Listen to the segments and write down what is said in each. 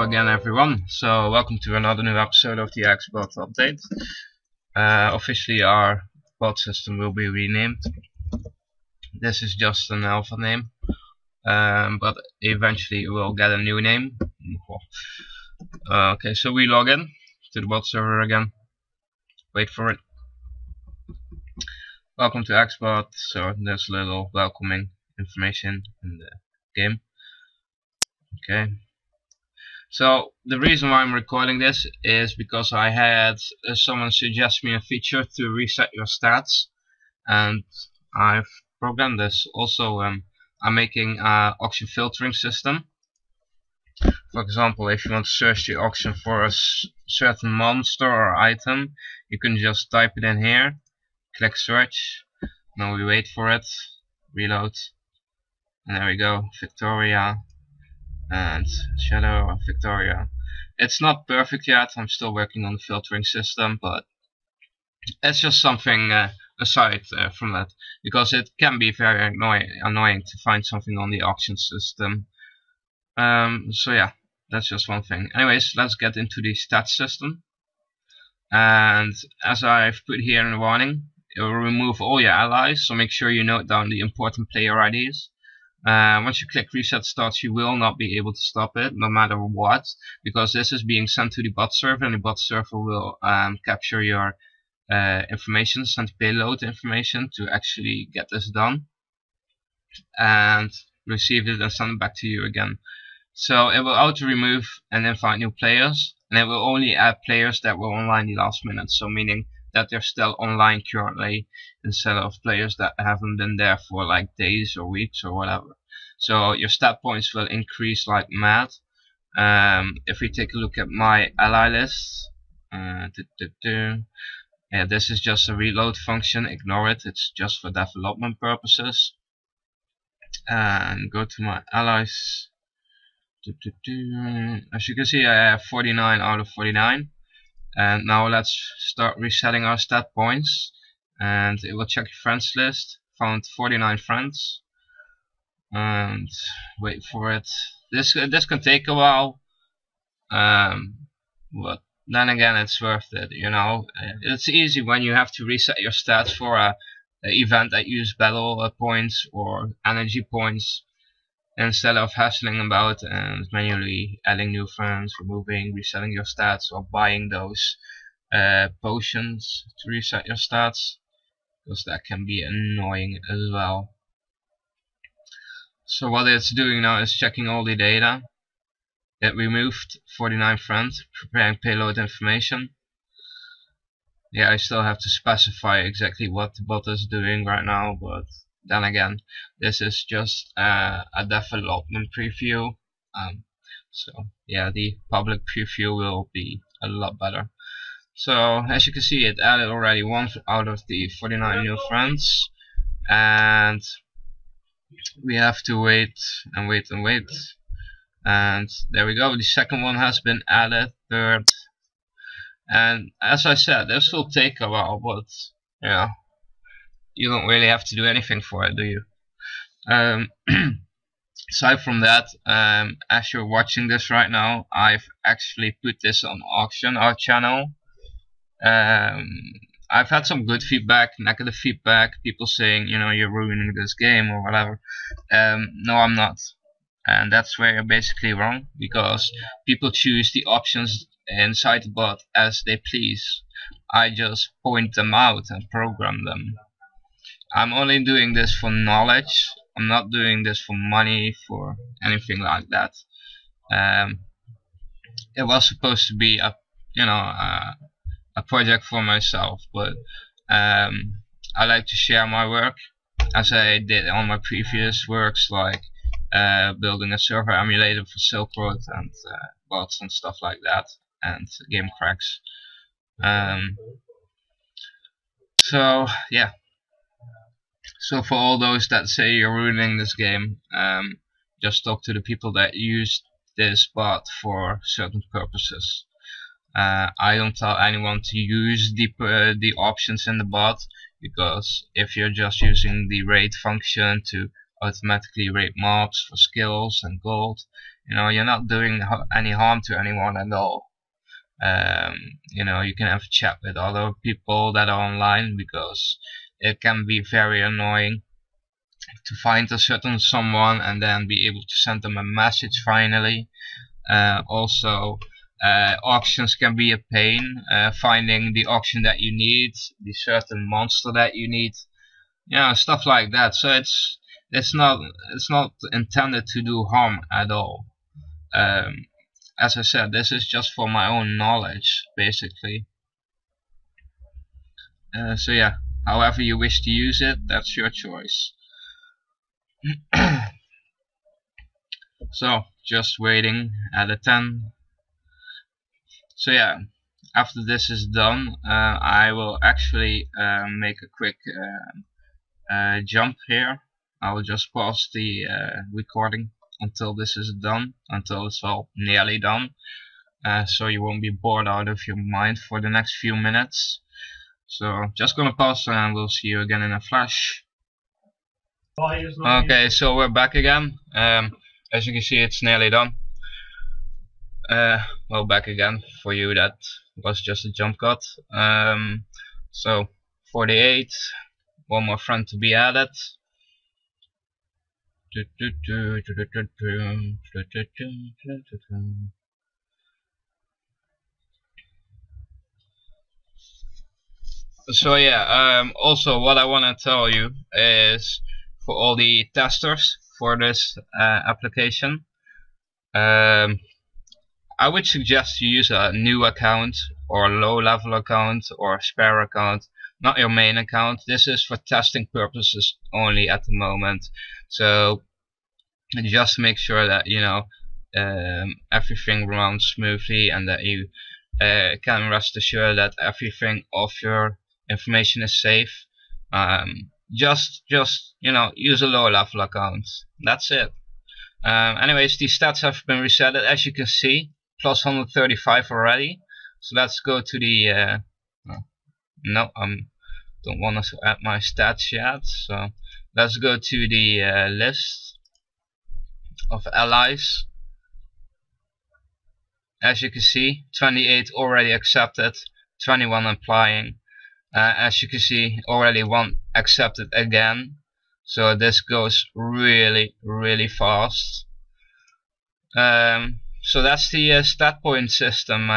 again everyone, so welcome to another new episode of the XBOT update. Officially our bot system will be renamed. This is just an alpha name, but eventually it will get a new name. Okay, so we log in to the bot server again. Wait for it. Welcome to XBOT, so there's a little welcoming information in the game. Okay. So the reason why I'm recording this is because I had someone suggest me a feature to reset your stats, and I've programmed this. Also, I'm making an auction filtering system. For example, if you want to search the auction for a certain monster or item, you can just type it in here, click search. Now we wait for it, reload, and there we go, Victoria. And Shadow of Victoria. It's not perfect yet, I'm still working on the filtering system, but it's just something aside from that, because it can be very annoying to find something on the auction system. So yeah, that's just one thing. Anyways, let's get into the stats system. And as I've put here in the warning, it will remove all your allies, so make sure you note down the important player IDs. Once you click reset stats, you will not be able to stop it, no matter what, because this is being sent to the bot server, and the bot server will capture your information, send payload information to actually get this done, and receive it and send it back to you again. So it will auto remove and invite new players, and it will only add players that were online the last minute, so meaning that they're still online currently, instead of players that haven't been there for like days or weeks or whatever. So your stat points will increase like mad. If we take a look at my ally list, yeah, this is just a reload function, ignore it, it's just for development purposes. And go to my allies. As you can see, I have 49 out of 49. And now let's start resetting our stat points, and it will check your friends list. Found 49 friends, and wait for it. This can take a while, but then again it's worth it, you know. It's easy when you have to reset your stats for a event that use battle points or energy points, instead of hassling about and manually adding new friends, removing, resetting your stats, or buying those potions to reset your stats, because that can be annoying as well. So what it's doing now is checking all the data. It removed 49 friends, preparing payload information. Yeah, I still have to specify exactly what the bot is doing right now, but then again, this is just a development preview, so yeah, the public preview will be a lot better. So as you can see, it added already 1 out of the 49 new friends, and we have to wait and wait and wait, and there we go, the second one has been added, third, and as I said, this will take a while, but yeah, you don't really have to do anything for it, do you? Aside from that, as you're watching this right now, I've actually put this on auction, our channel. I've had some good feedback, negative feedback, people saying, you know, you're ruining this game or whatever. No, I'm not, and that's where you're basically wrong, because people choose the options inside the bot as they please. I just point them out and program them. I'm only doing this for knowledge. I'm not doing this for money, for anything like that. It was supposed to be a, you know, a project for myself, but I like to share my work, as I did on my previous works, like building a server emulator for Silk Road and bots and stuff like that, and game cracks. So yeah. So for all those that say you're ruining this game, just talk to the people that use this bot for certain purposes. I don't tell anyone to use the options in the bot, because if you're just using the rate function to automatically rate mobs for skills and gold, you know, you're not doing any harm to anyone at all. You know, you can have a chat with other people that are online, because it can be very annoying to find a certain someone and then be able to send them a message finally. Also, auctions can be a pain, finding the auction that you need, the certain monster that you need, stuff like that. So it's not intended to do harm at all. As I said, this is just for my own knowledge, basically. So yeah, however you wish to use it, that's your choice. So just waiting at a 10. So yeah, after this is done, I will actually make a quick jump here. I will just pause the recording until this is done, until it's all nearly done, so you won't be bored out of your mind for the next few minutes. So just gonna pause and we'll see you again in a flash. Okay, so we're back again. As you can see, it's nearly done. Well, back again for you. That was just a jump cut. So 48, one more friend to be added. So yeah, also what I want to tell you is, for all the testers for this application, I would suggest you use a new account or a low level account or a spare account, not your main account. This is for testing purposes only at the moment. So just make sure that everything runs smoothly, and that you can rest assured that everything of your information is safe. Just use a low level account. That's it. Anyways, these stats have been reset, as you can see, plus 135 already. So let's go to the no, don't want to add my stats yet, so let's go to the list of allies. As you can see, 28 already accepted, 21 applying. As you can see, already 1 accepted again. So this goes really fast. So that's the stat point system.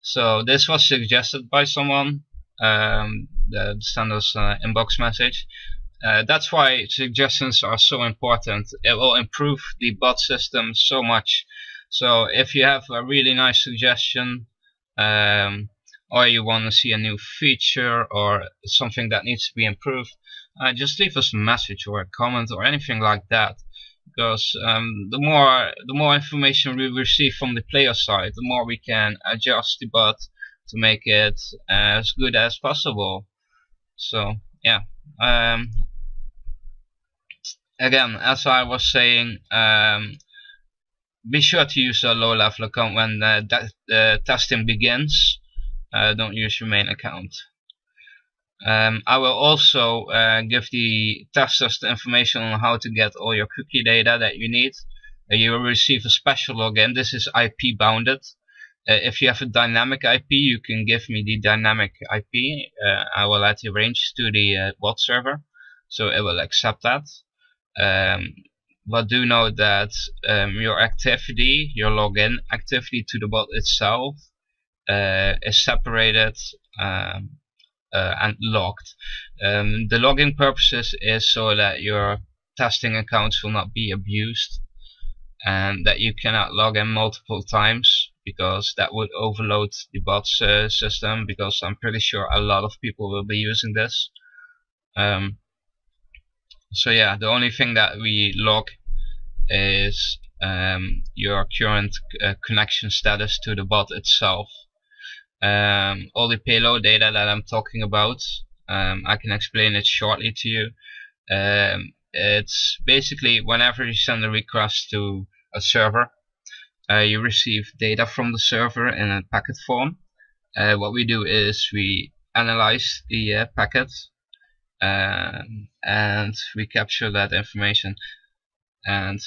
So this was suggested by someone that sent us an inbox message. That's why suggestions are so important. It will improve the bot system so much. So if you have a really nice suggestion, or you want to see a new feature or something that needs to be improved, just leave us a message or a comment or anything like that. Because the more information we receive from the player side, the more we can adjust the bot to make it as good as possible. So yeah, again, as I was saying, be sure to use a low level account when testing begins. Don't use your main account. I will also give the testers the information on how to get all your cookie data that you need. You will receive a special login. This is IP bounded. If you have a dynamic IP, you can give me the dynamic IP. I will add the range to the bot server, so it will accept that. But do know that your activity, your login activity to the bot itself, is separated and logged. The logging purposes is so that your testing accounts will not be abused, and that you cannot log in multiple times, because that would overload the bot's system, because I'm pretty sure a lot of people will be using this. So yeah, the only thing that we log is your current connection status to the bot itself. All the payload data that I'm talking about, I can explain it shortly to you. It's basically whenever you send a request to a server, you receive data from the server in a packet form. What we do is we analyze the packet, and we capture that information, and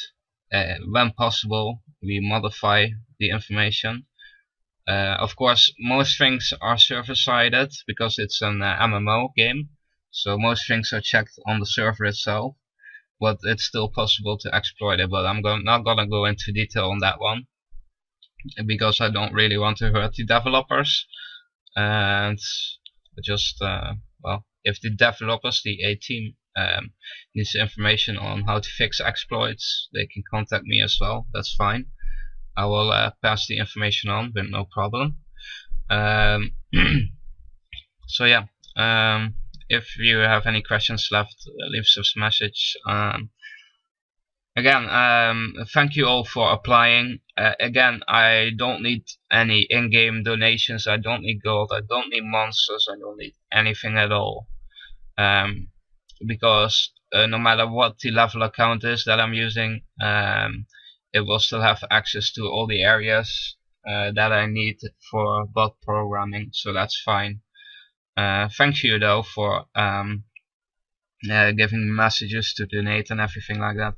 when possible, we modify the information. Of course, most things are server-sided because it's an MMO game, so most things are checked on the server itself, but it's still possible to exploit it. But I'm not gonna go into detail on that one because I don't really want to hurt the developers, and just well, if the developers, the A team, needs information on how to fix exploits, they can contact me as well. That's fine. I will pass the information on with no problem. So yeah, if you have any questions left, leave us a message. Again, thank you all for applying. Again, I don't need any in-game donations. I don't need gold. I don't need monsters. I don't need anything at all. Because no matter what the level account is that I'm using, it will still have access to all the areas that I need for bot programming. So that's fine. Thank you though for giving messages to donate and everything like that.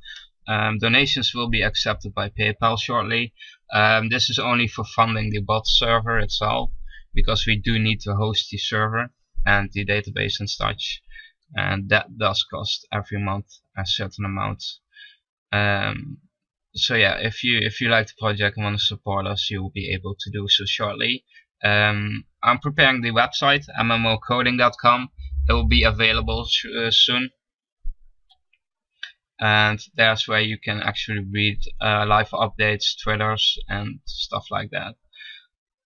Donations will be accepted by PayPal shortly. This is only for funding the bot server itself, because we do need to host the server and the database and such, and that does cost every month a certain amount. So yeah, if you like the project and want to support us, you will be able to do so shortly. I'm preparing the website, mmocoding.com. It will be available soon, and that's where you can actually read live updates, Twitters, and stuff like that.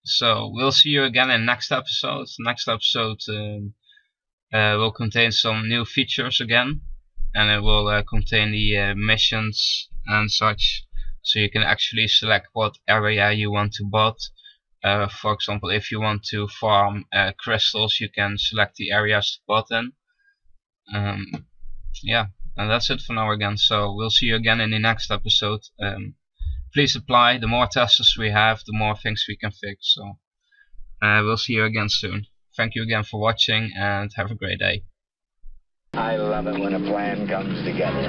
So we'll see you again in next episode. Next episode will contain some new features again, and it will contain the missions and such, so you can actually select what area you want to bot. For example, if you want to farm crystals, you can select the areas to bot in. Yeah, and that's it for now again. So we'll see you again in the next episode. Please apply. The more testers we have, the more things we can fix. So we'll see you again soon. Thank you again for watching, and have a great day. I love it when a plan comes together.